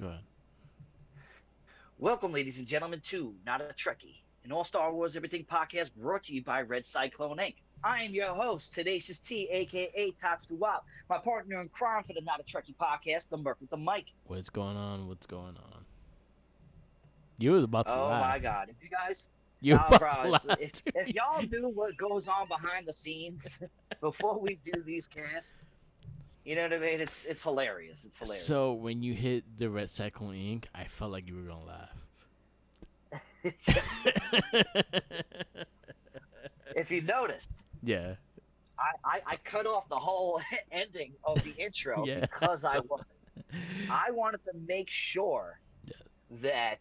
Go ahead. Welcome, ladies and gentlemen, to Not a Trekkie, an all Star Wars Everything podcast brought to you by Red Cyclone Inc. I am your host, Tenacious T, aka Toxic Wop, my partner in crime for the Not a Trekkie podcast, the Merc with the Mic. What's going on? What's going on? You was about to Oh laugh. my God! If you guys, You were about to bro, laugh too. if y'all knew what goes on behind the scenes before we do these casts, you know what I mean? It's hilarious. It's So hilarious. when you hit the red cyclone ink, I felt like you were gonna laugh. If you noticed, Yeah. I cut off the whole ending of the intro Yeah. because So, I wanted to make sure yeah. that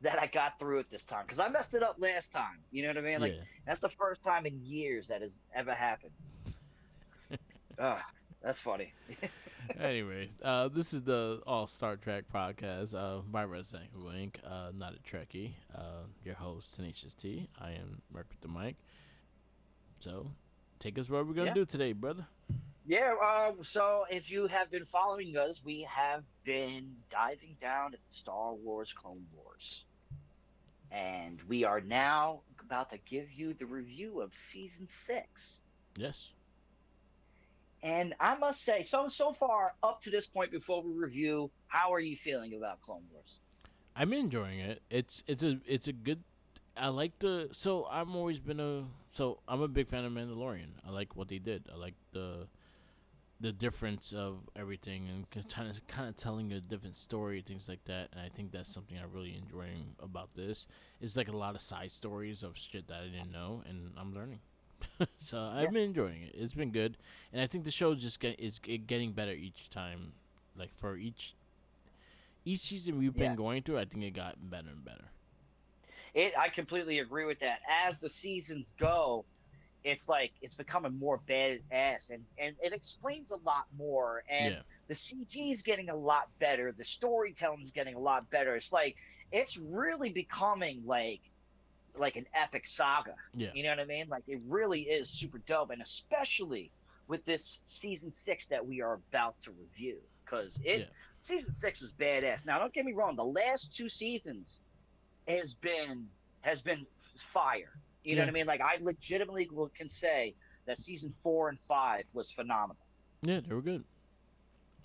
that I got through it this time because I messed it up last time. You know what I mean? Like Yeah. that's the first time in years that has ever happened. Ugh, that's funny. Anyway, this is the All Star Trek podcast by Red Cyclone Inc. Not a Trekkie. Your host Tenacious T. I am Mark with the mic. So, take us where we're gonna Yeah, do today, brother. yeah. So if you have been following us, we have been diving down at the Star Wars Clone Wars, and we are now about to give you the review of season six. Yes. And I must say, so far up to this point, before we review, how are you feeling about Clone Wars? I'm enjoying it. It's a good. I like the so I'm always been a so I'm a big fan of Mandalorian. I like what they did. I like the difference of everything and kind of telling a different story, things like that. And I think that's something I really enjoying about this. It's like a lot of side stories of shit that I didn't know, and I'm learning. So Yeah, I've been enjoying it. It's been good, and I think the show getting better each time. Like for each season we've yeah. been going through, I think it got better and better. I completely agree with that. As the seasons go, it's like it's becoming more badass, and it explains a lot more. And Yeah, the CG is getting a lot better. The storytelling is getting a lot better. It's like it's really becoming like an epic saga. yeah, You know what I mean? Like it really is super dope, and especially with this season six that we are about to review, because it yeah. season six was badass. Now, don't get me wrong, the last two seasons has been has been fire. You know what Yeah, I mean? Like I legitimately can say that season four and five was phenomenal. yeah, they were good.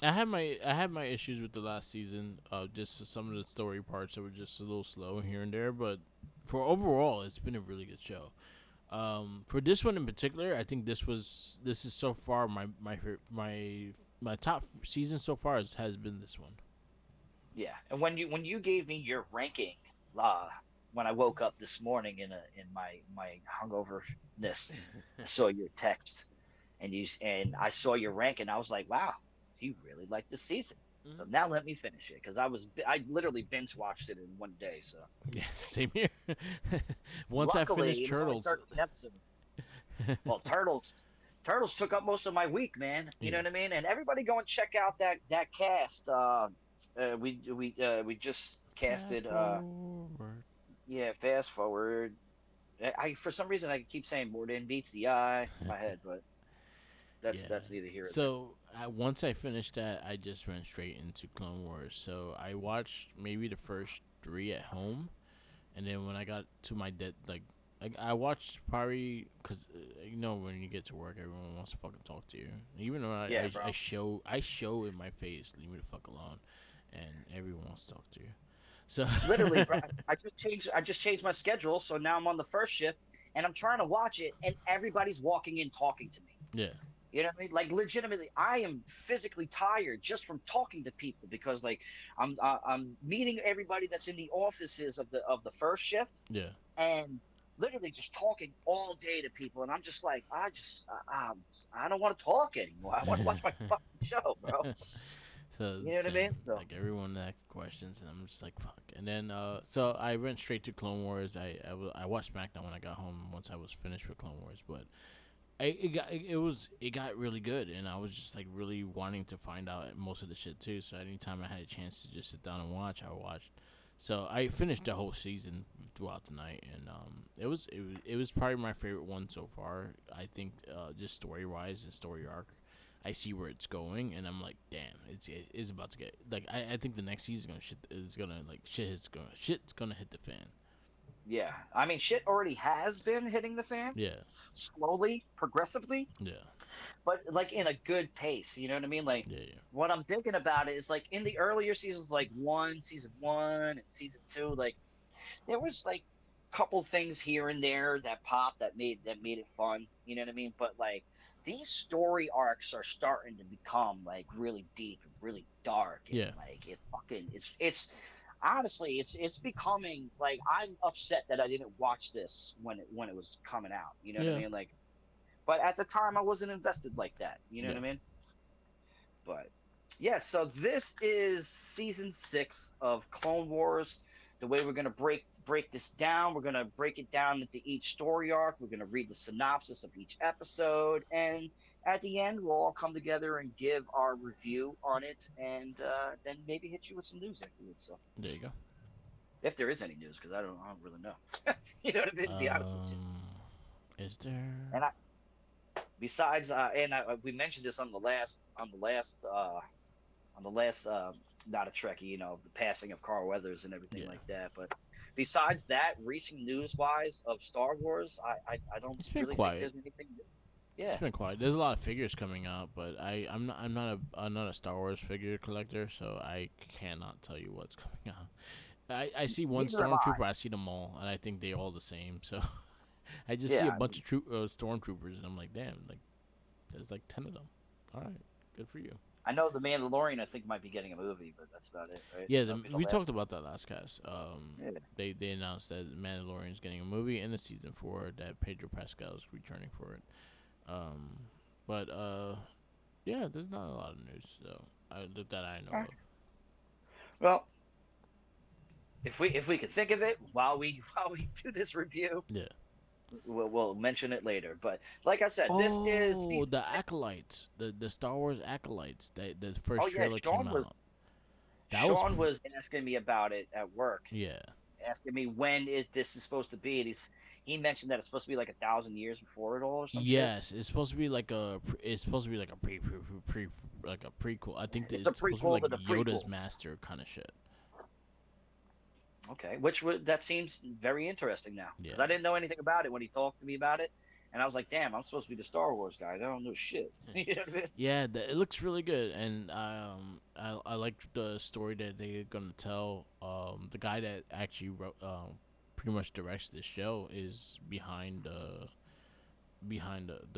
I had my issues with the last season. Just some of the story parts that were just a little slow here and there, but for overall, it's been a really good show. For this one in particular, I think this is so far my top season so far has been this one. Yeah, and when you gave me your ranking, uh, when I woke up this morning in my hungoverness, I saw your text and I saw your ranking. I was like, wow, he really liked this season. So Hmm. now let me finish it because I literally binge watched it in one day. So Yeah, same here. Once I luckily finished it was only Turtles, 13 episodes. Well, Turtles took up most of my week, man. You know yeah, what I mean? And everybody go and check out that cast. We just fast casted. forward. Yeah, fast forward. I for some reason I keep saying more than beats the eye in my head, but Yeah. that's neither here or there. So once I finished that, I just went straight into Clone Wars. So I watched maybe the first three at home, and then when I got to my dead, like I watched probably because you know when you get to work, everyone wants to fucking talk to you. Even though Yeah, bro. I show in my face, leave me the fuck alone, and everyone wants to talk to you. So Literally, bro. I just changed my schedule, so now I'm on the first shift and I'm trying to watch it, and everybody's walking in talking to me. yeah, You know what I mean? Like legitimately, I am physically tired just from talking to people because like I'm meeting everybody that's in the offices of the first shift yeah. and literally just talking all day to people, and I'm just like I don't want to talk anymore. I want to watch my fucking show, bro. So You know what I same, mean? So like everyone that questions, and I'm just like fuck. And then so I went straight to Clone Wars. I watched SmackDown when I got home once I was finished with Clone Wars, but it got really good, and I was just like really wanting to find out most of the shit too. So anytime I had a chance to just sit down and watch, I watched. So I finished the whole season throughout the night, and it was probably my favorite one so far. I think just story wise and story arc. I see where it's going, and I'm like, damn, it is about to get like I think the next season is gonna like shit's gonna hit the fan. Yeah, I mean, shit already has been hitting the fan Yeah, slowly, progressively, yeah, but like in a good pace. You know what I mean? Like, yeah, yeah, what I'm thinking about it is like in the earlier seasons, like season one, and season two, like there was like a couple things here and there that popped that made it fun. You know what I mean? But like these story arcs are starting to become like really deep and really dark, and yeah, like it's honestly it's becoming like I'm upset that I didn't watch this when it was coming out. You know what I yeah, mean? Like, but at the time I wasn't invested like that. You know what yeah. I mean? But yeah, so this is season 6 of Clone Wars. The way we're gonna break this down, we're gonna break it down into each story arc. We're gonna read the synopsis of each episode, and at the end, we'll all come together and give our review on it, and then maybe hit you with some news afterwards. So, There you go. if there is any news, because I don't really know. You know what I mean? To be honest with you. Um, is there? And besides, we mentioned this on the last not a Trekkie, the passing of Carl Weathers and everything Yeah, like that. But besides that, recent news wise of Star Wars, I don't it's been really think quiet. there's anything new. It's Yeah, been quiet. There's a lot of figures coming out, but I'm not a Star Wars figure collector, so I cannot tell you what's coming out. I see one neither am I. stormtrooper, I see them all, and I think they're all the same. So I just see a Yeah, bunch of stormtroopers, and I'm like, damn, like there's like 10 of them. All right, good for you. I know the Mandalorian. I think might be getting a movie, but that's about it, right? Yeah, That'll be the we last. talked about that last cast. Yeah. They announced that Mandalorian's getting a movie in the season 4 that Pedro Pascal is returning for it. Um, but yeah, there's not a lot of news though that I All know right. of. Well, if we could think of it while we while we do this review, Yeah. we'll mention it later. But like I said, this is Oh, season the 6. acolytes, the Star Wars acolytes. That the Oh first yeah, trailer came out. That was Sean was asking me about it at work, yeah. asking me when this is supposed to be. And he mentioned that it's supposed to be like 1,000 years before it all or some shit. Yes, it's supposed to be like it's supposed to be like a like a prequel. I think that It's a it's supposed to be prequel like to the Yoda's prequels. master kind of shit. Okay, that seems very interesting now because Yeah. I didn't know anything about it when he talked to me about it, and I was like, damn, I'm supposed to be the Star Wars guy. I don't know shit. You know what I mean? Yeah, it looks really good, and I like the story that they're gonna tell. The guy that actually wrote, pretty much directs this show is behind the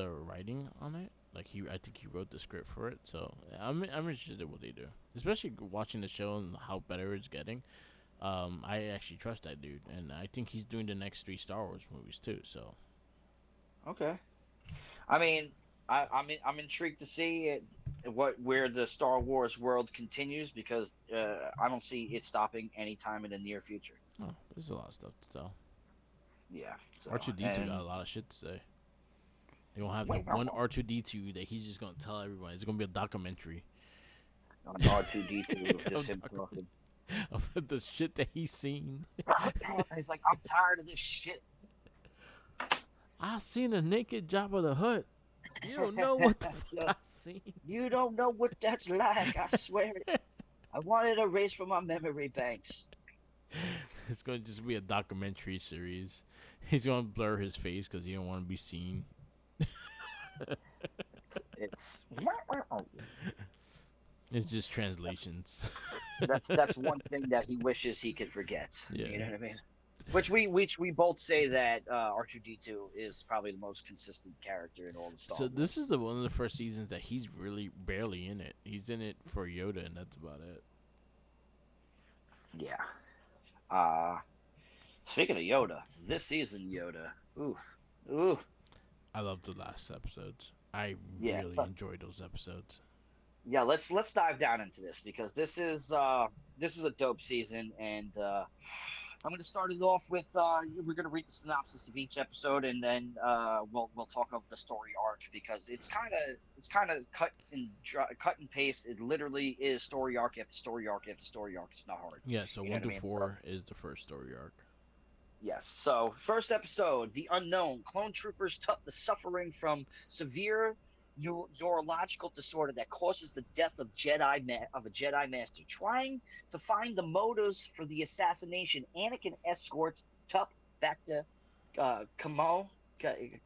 writing on it. Like I think he wrote the script for it. So I'm interested in what they do, especially watching the show and how better it's getting. I actually trust that dude, and I think he's doing the next 3 Star Wars movies too. So Okay. I mean, I'm intrigued to see where the Star Wars world continues because I don't see it stopping anytime in the near future. oh, there's a lot of stuff to tell. Yeah. So R2D2 got a and lot of shit to say. They're gonna have the one R2D2 that he's just gonna tell everyone. It's gonna be a documentary on R2D2 of just of, him talking. of the shit that he's seen. He's like, I'm tired of this shit. I seen a naked Jabba the Hutt. You don't know what the fuck So, I seen. you don't know what that's like. I swear it. I wanted a erase from my memory banks. It's gonna just be a documentary series. He's gonna blur his face because he don't want to be seen. It's It's just translations. that's one thing that he wishes he could forget. You Yeah. know what I mean? Which we both say that R2D2 is probably the most consistent character in all the Star So this is Wars. the one of the first seasons that he's really barely in it. He's in it for Yoda, and that's about it. Yeah. Uh Speaking of Yoda, this season Yoda. Ooh. Ooh. I love the last episodes. I Yeah. really So enjoyed those episodes. yeah, let's dive down into this because this is a dope season, and I'm going to start it off with we're going to read the synopsis of each episode, and then we'll talk of the story arc because it's kind of cut and paste. It literally is story arc after story arc after story arc. It's not hard, Yeah, so you know one what I through mean? So four is the first story arc. yes. So first episode, the unknown clone troopers tough the suffering from severe neurological disorder that causes the death of of a Jedi Master. Trying to find the motives for the assassination, Anakin escorts Tup back to Camino.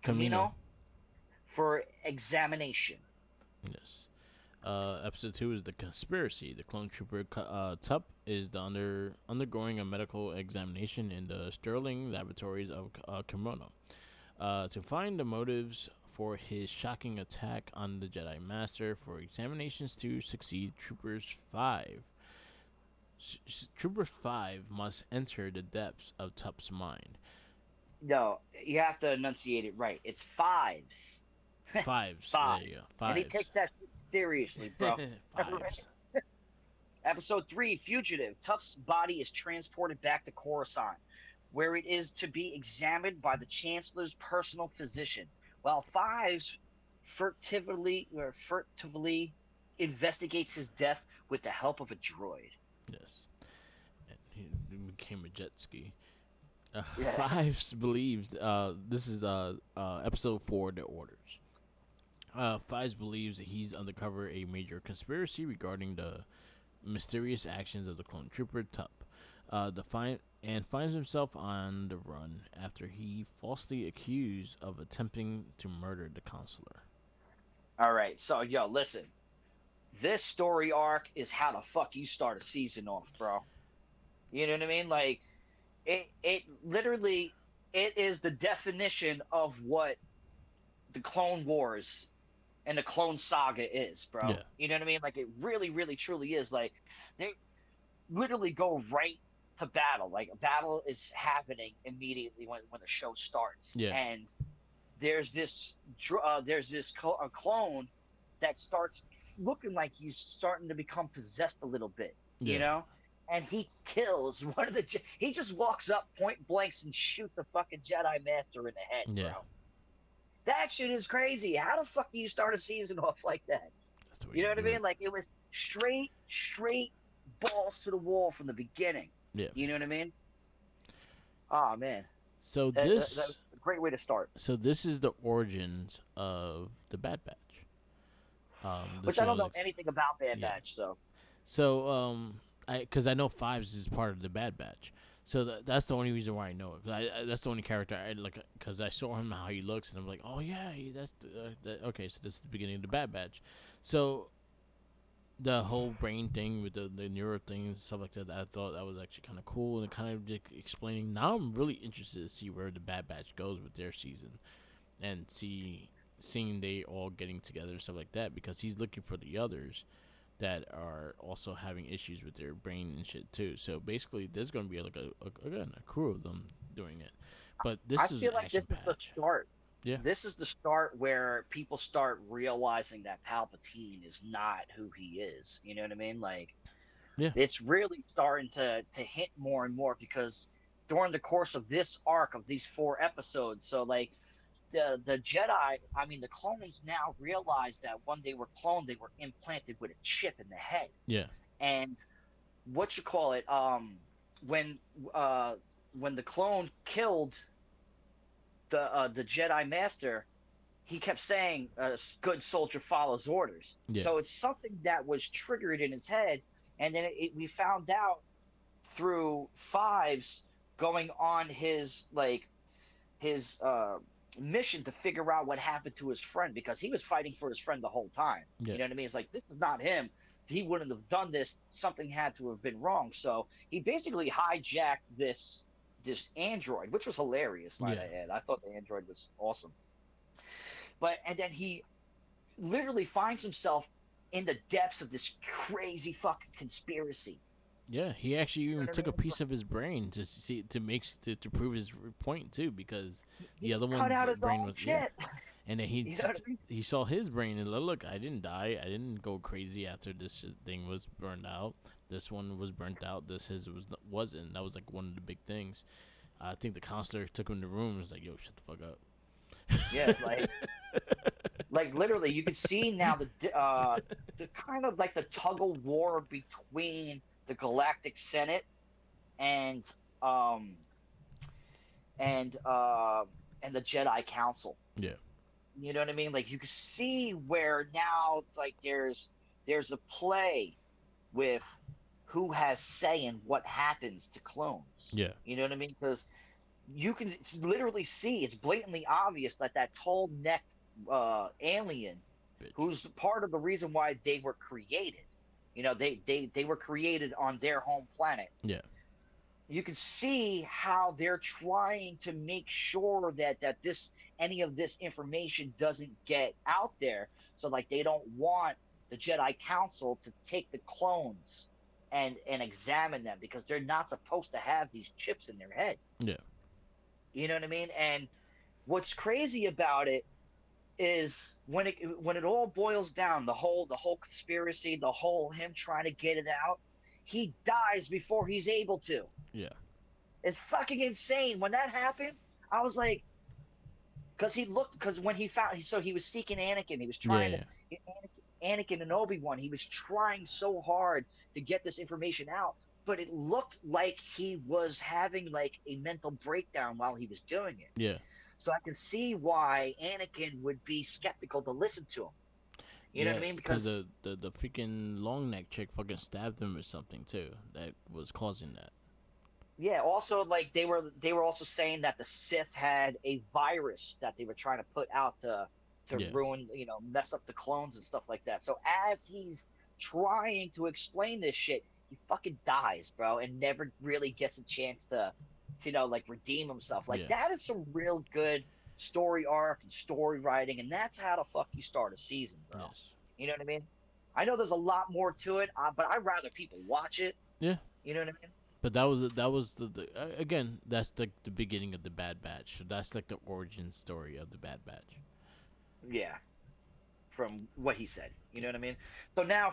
Camino for examination. Yes. Episode 2 is the conspiracy. The clone trooper Tup is undergoing a medical examination in the Sterling laboratories of Kimono to find the motives for his shocking attack on the Jedi Master. For examinations to succeed, Trooper 5 must enter the depths of Tup's mind. No, you have to enunciate it right. It's fives. Fives. There you go. Fives. And he Fives. takes that shit seriously, bro. Fives. Episode 3, Fugitive. Tuf's body is transported back to Coruscant, where it is to be examined by the Chancellor's personal physician, while Fives furtively investigates his death with the help of a droid. Yes. And he became a jet ski. Yeah. Fives believes this is episode 4, The Orders. Fives believes that he's uncovered a major conspiracy regarding the mysterious actions of the clone trooper Tup. Finds himself on the run after he falsely accused of attempting to murder the consular. All right. So, yo, listen. This story arc is how the fuck you start a season off, bro. You know what I mean? Like, it literally, it is the definition of what the Clone Wars and the Clone Saga is, bro. Yeah, You know what I mean? Like, it really, really, truly is. Like, they literally go right to battle. Like, a battle is happening immediately when the show starts, yeah, and there's this clone that starts looking like he's starting to become possessed a little bit, you yeah, know. And he kills one of the. He just walks up, point blanks, and shoots the fucking Jedi Master in the head, bro. yeah. That shit is crazy. How the fuck do you start a season off like that? That's the way You know you what I do it. mean? Like it was straight balls to the wall from the beginning. Yeah. You know what I mean? Oh man, So that was this, a great way to start. so this is the origins of the Bad Batch. This Which I don't was know anything about Bad yeah. Batch, so So because I know Fives is part of the Bad Batch. So that's the only reason why I know it. 'Cause that's the only character I like. Because I saw him how he looks, and I'm like, oh yeah, that's okay. So this is the beginning of the Bad Batch. So the whole brain thing with the neuro thing and stuff like that, I thought that was actually kind of cool and kind of just explaining. Now I'm really interested to see where the Bad Batch goes with their season and seeing they all getting together and stuff like that because he's looking for the others that are also having issues with their brain and shit too. So basically, there's gonna be like again a crew of them doing it. But I this is feel like this action is the patch. start. Yeah, This is the start where people start realizing that Palpatine is not who he is. You know what I mean? Like yeah, it's really starting to hit more and more because during the course of this arc of these 4 episodes, so like the Jedi, I mean the clones now realize that when they were cloned, they were implanted with a chip in the head, yeah, and what you call it, when uh when the clone killed the Jedi Master, he kept saying, "Good soldier follows orders." yeah, So it's something that was triggered in his head, and then we found out through Fives going on his mission to figure out what happened to his friend because he was fighting for his friend the whole time. yeah, You know what I mean? It's like this is not him. He wouldn't have done this. Something had to have been wrong. So he basically hijacked this android, which was hilarious, might yeah, I add. I thought the android was awesome. But and then he literally finds himself in the depths of this crazy fucking conspiracy. yeah. He actually You know even what I took mean? a It's like piece of his brain to see to prove his point too, because the he other cut one's out his brain own was yeah. shit. And then You know what I mean? he saw his brain and look, I didn't die. I didn't go crazy after this thing was burned out. This one was burnt out. This his wasn't. That was like one of the big things. I think the counselor took him in the room and was like, "Yo, shut the fuck Yeah, up." like literally, you can see now the kind of like the tug of war between the Galactic Senate and um and uh and the Jedi Council. Yeah, You know what I mean? Like you can see where now like there's a play with who has say in what happens to clones. Yeah. You know what I mean? Because you can literally see it's blatantly obvious that that tall necked alien, Bitch. who's part of the reason why they were created. You know, they were created on their home planet. Yeah. You can see how they're trying to make sure that this any of this information doesn't get out there. So like they don't want the Jedi Council to take the clones and examine them because they're not supposed to have these chips in their head. Yeah. You know what I mean? And what's crazy about it is when it all boils down, the whole conspiracy, the whole him trying to get it out, he dies before he's able to. Yeah. It's fucking insane. When that happened, I was like, because when he found, so he was seeking Anakin. He was Yeah. trying to Yeah. get Anakin and Obi-Wan. He was trying so hard to get this information out, but it looked like he was having like a mental breakdown while he was doing it. Yeah. So I can see why Anakin would be skeptical to listen to him. You know what Yeah, I mean? because Because the freaking long neck chick fucking stabbed him or something too. That was causing that. yeah, also like they were also saying that the Sith had a virus that they were trying to put out to Yeah. ruin, mess up the clones and stuff like that. So as he's trying to explain this shit, he fucking dies, bro, and never really gets a chance to like redeem himself. Like Yeah. that is some real good story arc and story writing, and that's how the fuck you start a season, bro. Yes. You know what I mean? I know there's a lot more to it, but I'd rather people watch it. Yeah. You know what I mean? But that was again, that's the beginning of the Bad Batch. So that's like the origin story of the Bad Batch. Yeah, from what he said. You Yeah. know what I mean? So now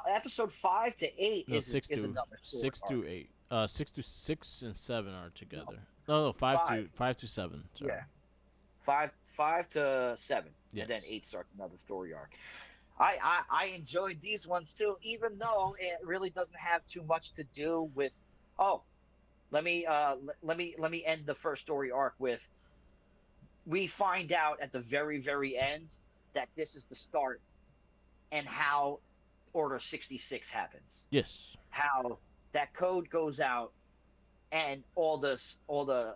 episode 5 to 8 No, is another story six arc. through eight. 6 and 7 are No, together. No, five. five to seven. Sorry. Yeah, five to 7, and then Yes. 8 starts another story arc. I enjoyed these ones too, even though it really doesn't have too much to do with. Oh, let me end the first story arc with, we find out at the very end that this is the start and how Order 66 happens. Yes. How that code goes out and all the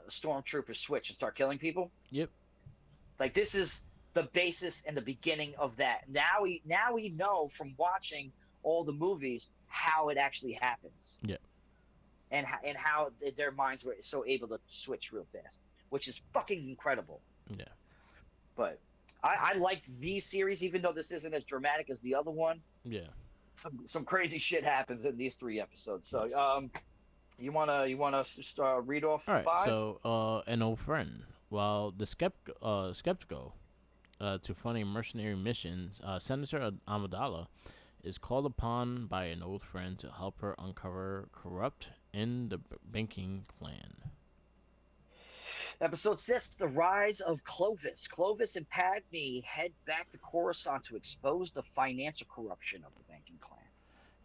stormtroopers switch and start killing people. Yep. Like this is the basis and the beginning of that. Now we know from watching all the movies how it actually happens, Yep. and how their minds were so able to switch real fast, which is fucking incredible. Yeah. But I like these series, even though this isn't as dramatic as the other one. Yeah. Some crazy shit happens in these 3 episodes. So Yes. you wanna start read off All right. 5? So, an old friend. While the skeptical to funding mercenary missions, Senator Amidala is called upon by an old friend to help her uncover corrupt in the banking clan. Episode 6, The Rise of Clovis. Clovis and Padme head back to Coruscant to expose the financial corruption of the banking clan.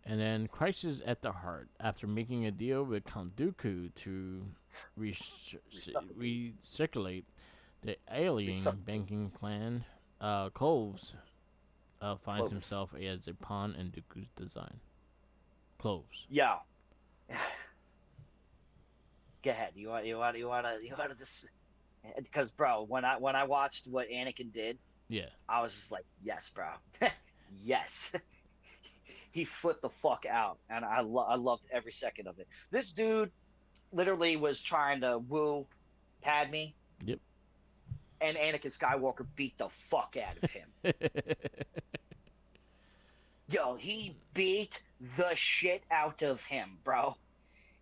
And then Crisis at the Heart. After making a deal with Count Dooku to Resuscitate. recirculate the alien Resuscitate. banking clan, Cloves finds Clovis. himself as a pawn in Dooku's design. Cloves. Yeah. Go ahead. You want to just, because bro, when I watched what Anakin did, Yeah. I was just like, yes, bro. Yes. He flipped the fuck out, and I loved every second of it. This dude literally was trying to woo Padme, Yep. and Anakin Skywalker beat the fuck out of him. Yo, he beat the shit out of him, bro.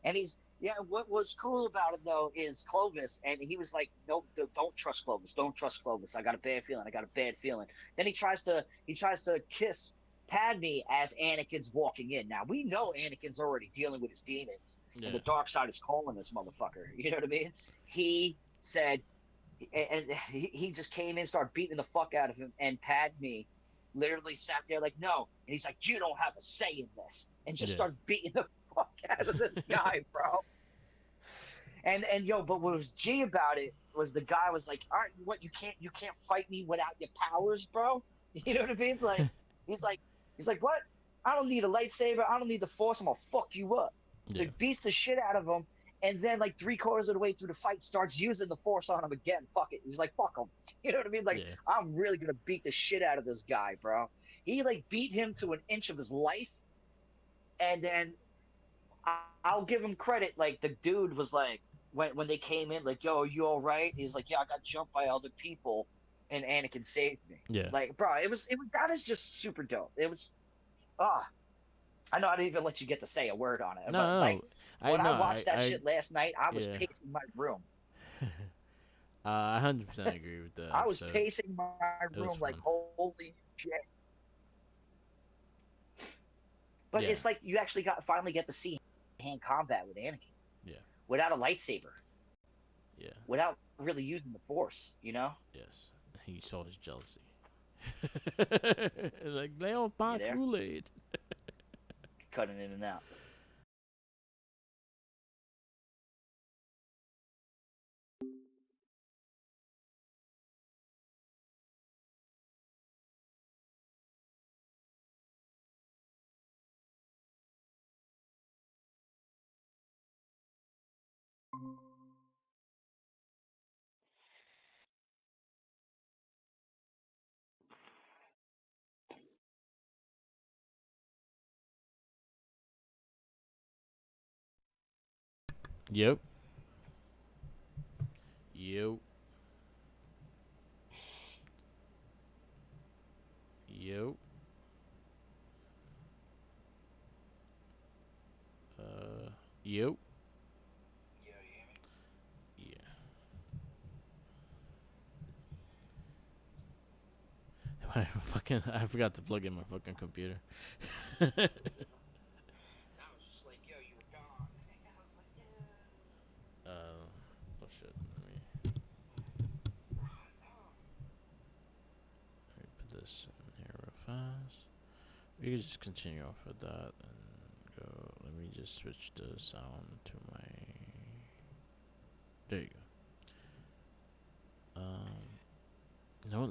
And he's, yeah. What was cool about it though is Clovis, and he was like, "No, don't trust Clovis. Don't trust Clovis. I got a bad feeling. I got a bad feeling." Then he tries to kiss Padme as Anakin's walking in. Now we know Anakin's already dealing with his demons, and Yeah. the dark side is calling this motherfucker. You know what I mean? He said, and he just came in, started beating the fuck out of him, and Padme literally sat there like, no, and he's like, you don't have a say in this, and just Yeah. started beating the fuck out of this guy, bro. And yo, but what was G about it was the guy was like, all right, what you can't fight me without your powers, bro. You know what I mean? Like he's like he's like what? I don't need a lightsaber. I don't need the force. I'm gonna fuck you up. So Yeah. he beats the shit out of him, and then like three-quarters of the way through the fight, starts using the force on him again. Fuck it. He's like, fuck him. You know what I mean? Like Yeah. I'm really gonna beat the shit out of this guy, bro. He like beat him to an inch of his life, and then I'll give him credit. Like the dude was like, when they came in, like, yo, are you all right? He's like, yeah, I got jumped by other people, and Anakin saved me. Yeah. Like, bro, it was that is just super dope. It was ah, I know I didn't even let you get to say a word on it, No, but no, like no. I when I know. watched that I shit last night, I was yeah. pacing my room. I 100% agree with the I was episode. pacing my It was room like fun. holy shit. But Yeah. it's like you actually got finally get to see hand combat with Anakin Yeah. without a lightsaber, Yeah. without really using the force, you know? Yes. He saw his jealousy. Like lay off You my there? Kool Aid. Cutting in and out. Yep. Yep. Yep. Uh. Yep. Yeah. My fucking. I forgot to plug in my fucking computer. I was just like, yo, you were gone. I was like, yeah. Oh shit. Let me put this in here real fast. We can just continue off of that and go. Let me just switch the sound to my. There you go. You know what?